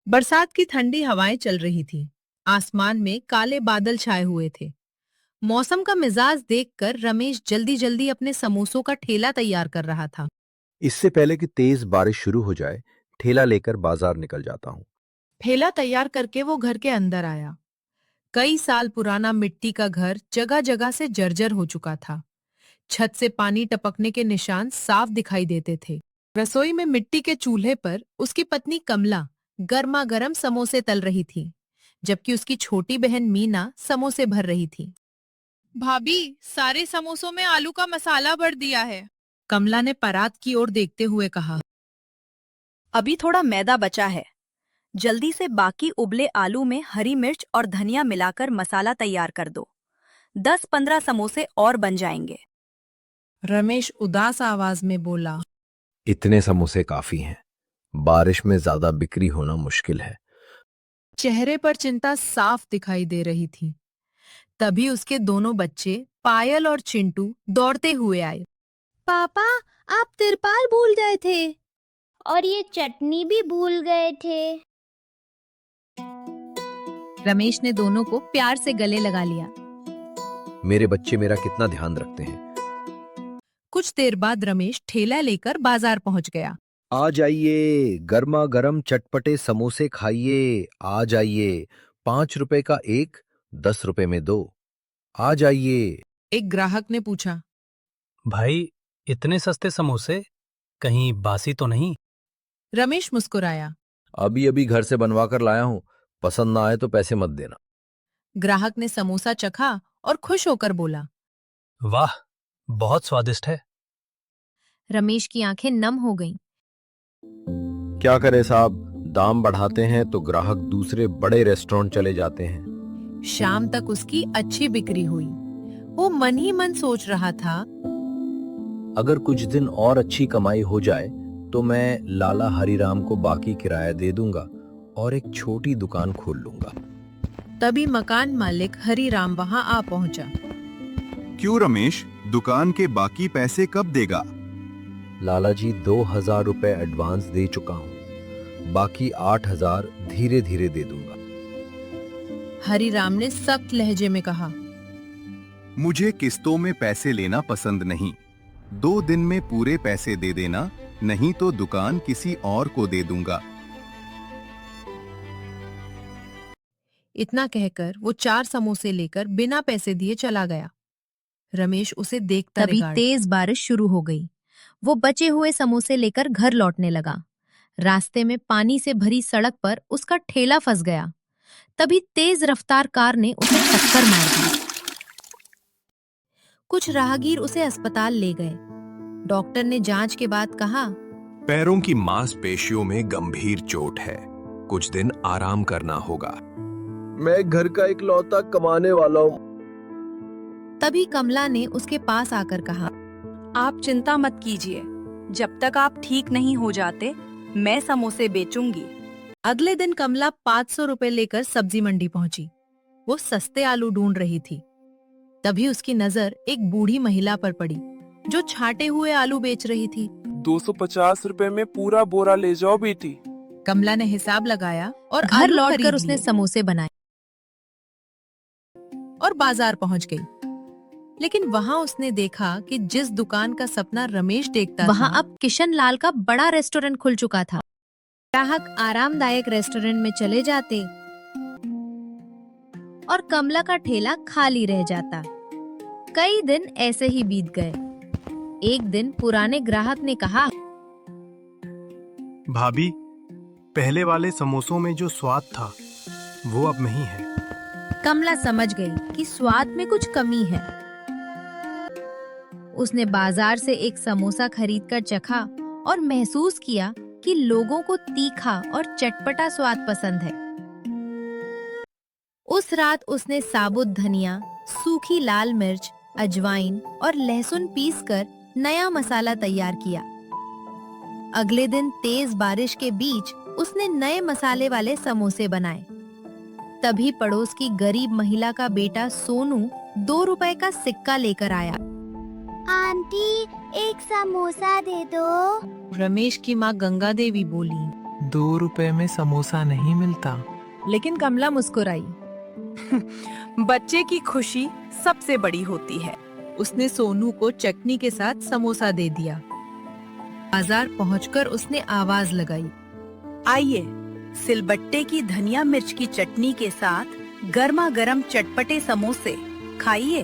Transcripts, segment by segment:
बरसात की ठंडी हवाएं चल रही थी। आसमान में काले बादल छाए हुए थे। मौसम का मिजाज देखकर रमेश जल्दी जल्दी अपने समोसों का ठेला तैयार कर रहा था। इससे पहले कि तेज बारिश शुरू हो जाए, ठेला लेकर बाजार निकल जाता हूँ। ठेला तैयार करके वो घर के अंदर आया। कई साल पुराना मिट्टी का घर जगह जगह से जर्जर हो चुका था। छत से पानी टपकने के निशान साफ दिखाई देते थे। रसोई में मिट्टी के चूल्हे पर उसकी पत्नी कमला गर्मा गर्म समोसे तल रही थी, जबकि उसकी छोटी बहन मीना समोसे भर रही थी। भाभी, सारे समोसों में आलू का मसाला भर दिया है। कमला ने परात की ओर देखते हुए कहा। अभी थोड़ा मैदा बचा है। जल्दी से बाकी उबले आलू में हरी मिर्च और धनिया मिलाकर मसाला तैयार कर दो। 10-15 समोसे और बन जाएंगे। रमेश उदास आवाज में बोला। इतने समोसे काफी हैं। बारिश में ज्यादा बिक्री होना मुश्किल है। चेहरे पर चिंता साफ दिखाई दे रही थी। तभी उसके दोनों बच्चे पायल और चिंटू दौड़ते हुए आए। पापा, आप तिरपाल भूल गए थे। और ये चटनी भी भूल गए थे। रमेश ने दोनों को प्यार से गले लगा लिया। मेरे बच्चे मेरा कितना ध्यान रखते हैं। कुछ देर बाद रमेश ठेला लेकर बाजार पहुंच गया। आ जाइए, गर्मा गर्म चटपटे समोसे खाइए। आ जाइए, 5 रुपए का एक, 10 रुपए में दो। आ जाइए। एक ग्राहक ने पूछा। भाई, इतने सस्ते समोसे, कहीं बासी तो नहीं? रमेश मुस्कुराया। अभी अभी घर से बनवा कर लाया हूं। पसंद ना आए तो पैसे मत देना। ग्राहक ने समोसा चखा और खुश होकर बोला। वाह, बहुत स्वादिष्ट है। रमेश की आंखें नम हो गईं। क्या करे साहब, दाम बढ़ाते हैं तो ग्राहक दूसरे बड़े रेस्टोरेंट चले जाते हैं। शाम तक उसकी अच्छी बिक्री हुई। वो मन ही मन सोच रहा था, अगर कुछ दिन और अच्छी कमाई हो जाए तो मैं लाला हरिराम को बाकी किराया दे दूंगा और एक छोटी दुकान खोल लूंगा। तभी मकान मालिक हरिराम वहां आ पहुंचा। क्यों रमेश, दुकान के बाकी पैसे कब देगा? लाला जी, 2000 रुपए एडवांस दे चुका हूं। बाकी 8000 धीरे धीरे दे दूंगा। हरिराम ने सख्त लहजे में कहा। मुझे किस्तों में पैसे लेना पसंद नहीं। 2 दिन में पूरे पैसे दे देना, नहीं तो दुकान किसी और को दे दूंगा। इतना कहकर वो 4 समोसे लेकर बिना पैसे दिए चला गया। रमेश उसे देखता तभी रहा। तेज बारिश शुरू हो गई। वो बचे हुए समोसे लेकर घर लौटने लगा। रास्ते में पानी से भरी सड़क पर उसका ठेला फंस गया। तभी तेज रफ्तार कार ने उसे टक्कर मार दी। कुछ राहगीर उसे अस्पताल ले गए। डॉक्टर ने जांच के बाद कहा, पैरों की मांसपेशियों में गंभीर चोट है। कुछ दिन आराम करना होगा। मैं घर का इकलौता कमाने वाला हूं। तभी कमला ने उसके पास आकर कहा, आप चिंता मत कीजिए। जब तक आप ठीक नहीं हो जाते, मैं समोसे बेचूंगी। अगले दिन कमला 500 रुपए लेकर सब्जी मंडी पहुंची। वो सस्ते आलू ढूंढ रही थी। तभी उसकी नजर एक बूढ़ी महिला पर पड़ी, जो छाटे हुए आलू बेच रही थी। 250 रुपए में पूरा बोरा ले जाओ बेटी। कमला ने हिसाब लगाया और घर आलू लौटकर खरीद उसने लिए समोसे बनाए और बाजार पहुंच गई। लेकिन वहां उसने देखा कि जिस दुकान का सपना रमेश देखता वहां था, अब किशन लाल का बड़ा रेस्टोरेंट खुल चुका था। ग्राहक आरामदायक रेस्टोरेंट में चले जाते और कमला का ठेला खाली रह जाता। कई दिन ऐसे ही बीत गए। एक दिन पुराने ग्राहक ने कहा, भाभी, पहले वाले समोसों में जो स्वाद था वो अब नहीं है। कमला समझ गई कि स्वाद में कुछ कमी है। उसने बाजार से एक समोसा खरीदकर चखा और महसूस किया कि लोगों को तीखा और चटपटा स्वाद पसंद है। उस रात उसने साबुत धनिया, सूखी लाल मिर्च, अजवाइन और लहसुन पीसकर नया मसाला तैयार किया। अगले दिन तेज बारिश के बीच उसने नए मसाले वाले समोसे बनाए। तभी पड़ोस की गरीब महिला का बेटा सोनू 2 रुपए का सिक्का लेकर आया। आंटी, एक समोसा दे दो। रमेश की माँ गंगा देवी बोली। 2 रुपए में समोसा नहीं मिलता। लेकिन कमला मुस्कुराई। बच्चे की खुशी सबसे बड़ी होती है। उसने सोनू को चटनी के साथ समोसा दे दिया। बाजार पहुंचकर उसने आवाज लगाई, आइए, सिलबट्टे की धनिया मिर्च की चटनी के साथ गर्मा गर्म चटपटे समोसे खाइए।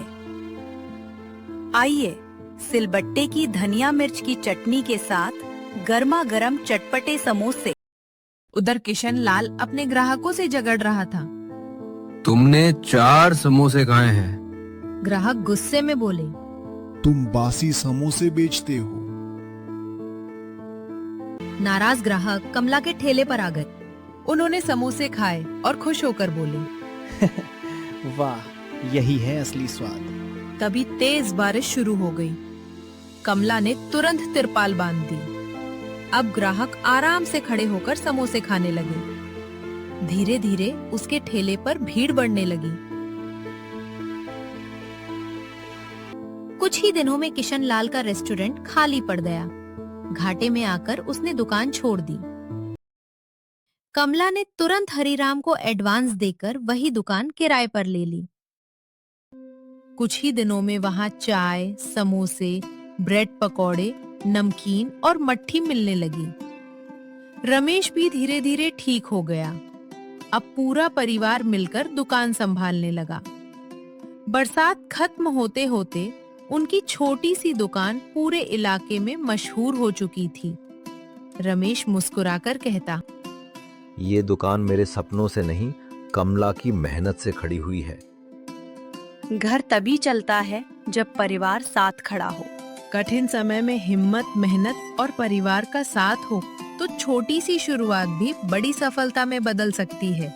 आइए, सिलबट्टे की धनिया मिर्च की चटनी के साथ गर्मा गर्म चटपटे समोसे। उधर किशन लाल अपने ग्राहकों से झगड़ रहा था। तुमने 4 समोसे खाए हैं। ग्राहक गुस्से में बोले, तुम बासी समोसे बेचते हो। नाराज ग्राहक कमला के ठेले पर आ गए। उन्होंने समोसे खाए और खुश होकर बोले, वाह, यही है असली स्वाद। तभी तेज बारिश शुरू हो गई। कमला ने तुरंत तिरपाल बांध दी। अब ग्राहक आराम से खड़े होकर समोसे खाने लगे। धीरे धीरे उसके ठेले पर भीड़ बढ़ने लगी। कुछ ही दिनों में किशन लाल का रेस्टोरेंट खाली पड़ गया। घाटे में आकर उसने दुकान छोड़ दी। कमला ने तुरंत हरिराम को एडवांस देकर वही दुकान किराए पर ले ली। कुछ ही दिनों में वहां चाय, समोसे, ब्रेड पकौड़े, नमकीन और मट्ठी मिलने लगी। रमेश भी धीरे धीरे ठीक हो गया। अब पूरा परिवार मिलकर दुकान संभालने लगा। बरसात खत्म होते होते उनकी छोटी सी दुकान पूरे इलाके में मशहूर हो चुकी थी। रमेश मुस्कुराकर कहता, ये दुकान मेरे सपनों से नहीं, कमला की मेहनत से खड़ी हुई है। घर तभी चलता है जब परिवार साथ खड़ा हो। कठिन समय में हिम्मत, मेहनत और परिवार का साथ हो तो छोटी सी शुरुआत भी बड़ी सफलता में बदल सकती है।